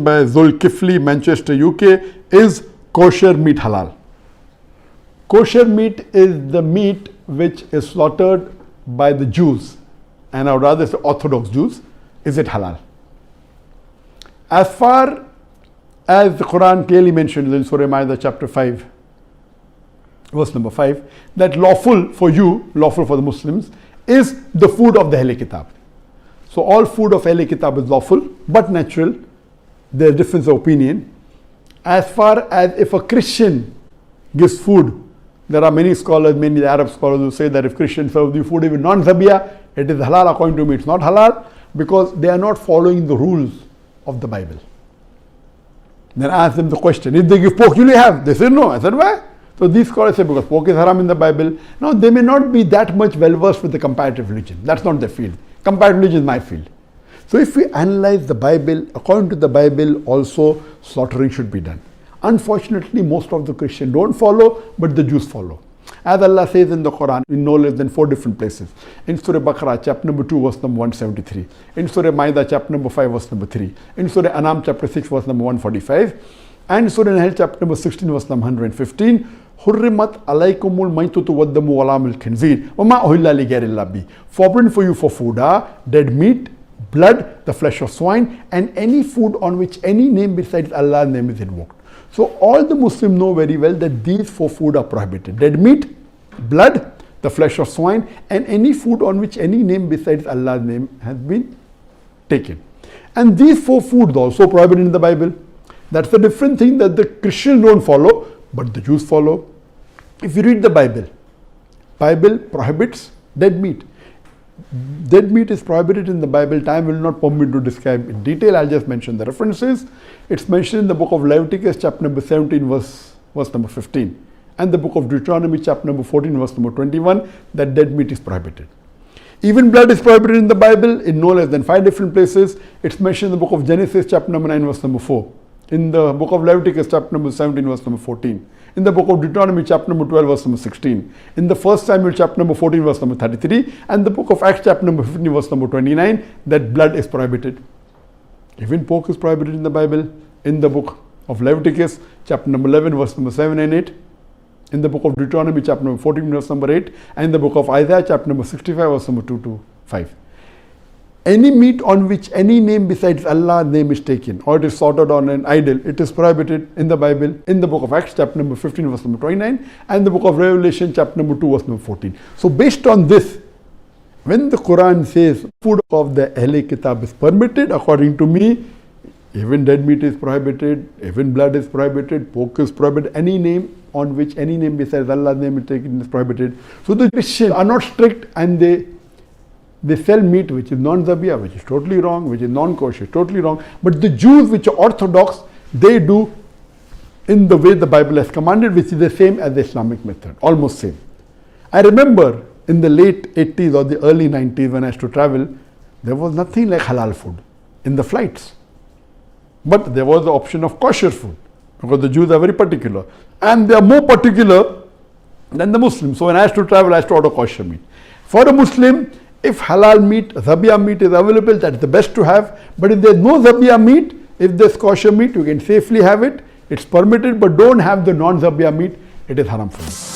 by Zulkifli, Manchester, UK, is kosher meat halal? Kosher meat is the meat which is slaughtered by the Jews, and I would rather say Orthodox Jews. Is it halal? As far as the Quran clearly mentions in Surah Ma'idah chapter 5, verse number 5, that lawful for you, lawful for the Muslims, is the food of the Ahl Kitab. So all food of Ahl Kitab is lawful, but natural. There is difference of opinion. As far as if a Christian gives food, there are many scholars, many Arab scholars who say that if Christians serve the food even non-zabiyah, it is halal. According to me, it's not halal because they are not following the rules of the Bible. Then I asked them the question, if they give pork, will you have? They said no. I said, why? So these scholars say because pork is haram in the Bible. Now they may not be that much well versed with the comparative religion. That's not their field. Comparative religion is my field. So if we analyze the Bible, according to the Bible also slaughtering should be done. Unfortunately, most of the Christians don't follow, but the Jews follow. As Allah says in the Quran, in no less than 4 different places. In Surah Baqarah, chapter number 2, verse number 173. In Surah Ma'idah, chapter number 5, verse number 3. In Surah Anam, chapter 6, verse number 145. And Surah Nahl, chapter number 16, verse number 115. Hurrimat alaykumul maitutu waddamu walamul khinzir. Wama uhilla li ghayrillah bi. Forbidden for you for food are dead meat, blood, the flesh of swine, and any food on which any name besides Allah's name is invoked. So all the Muslims know very well that these 4 food are prohibited. Dead meat, blood, the flesh of swine, and any food on which any name besides Allah's name has been taken. And these 4 foods also prohibited in the Bible. That's a different thing that the Christians don't follow, but the Jews follow. If you read the Bible, Bible prohibits dead meat. Dead meat is prohibited in the Bible. Time will not permit me to describe in detail. I'll just mention the references. It's mentioned in the book of Leviticus, chapter number 17, verse number 15. And the book of Deuteronomy, chapter number 14, verse number 21, that dead meat is prohibited. Even blood is prohibited in the Bible in no less than 5 different places. It's mentioned in the book of Genesis, chapter number 9, verse number 4. In the book of Leviticus, chapter number 17, verse number 14. In the book of Deuteronomy, chapter number 12, verse number 16. In the 1 Samuel, chapter number 14, verse number 33. And the book of Acts, chapter number 15, verse number 29, that blood is prohibited. Even pork is prohibited in the Bible. In the book of Leviticus, chapter number 11, verse number 7 and 8. In the book of Deuteronomy, chapter number 14, verse number 8. And in the book of Isaiah, chapter number 65, verse number 2 to 5. Any meat on which any name besides Allah's name is taken, or it is slaughtered on an idol, it is prohibited in the Bible, in the book of Acts, chapter number 15, verse number 29, and the book of Revelation, chapter number 2, verse number 14. So based on this, when the Quran says food of the Ahl Kitab is permitted, according to me, even dead meat is prohibited, even blood is prohibited, pork is prohibited, any name on which any name besides Allah's name is taken is prohibited. So the Christians are not strict and they sell meat which is non-zabiyah, which is totally wrong, which is non-kosher, totally wrong. But the Jews, which are orthodox, they do in the way the Bible has commanded, which is the same as the Islamic method, almost same. I remember in the late 80s or the early 90s when I used to travel, there was nothing like halal food in the flights. But there was the option of kosher food, because the Jews are very particular. And they are more particular than the Muslims. So when I used to travel, I used to order kosher meat. For a Muslim, if halal meat, zabiyah meat is available, that's the best to have. But if there's no zabiyah meat, if there's kosher meat, you can safely have it. It's permitted, but don't have the non-zabiyah meat. It is haram for you.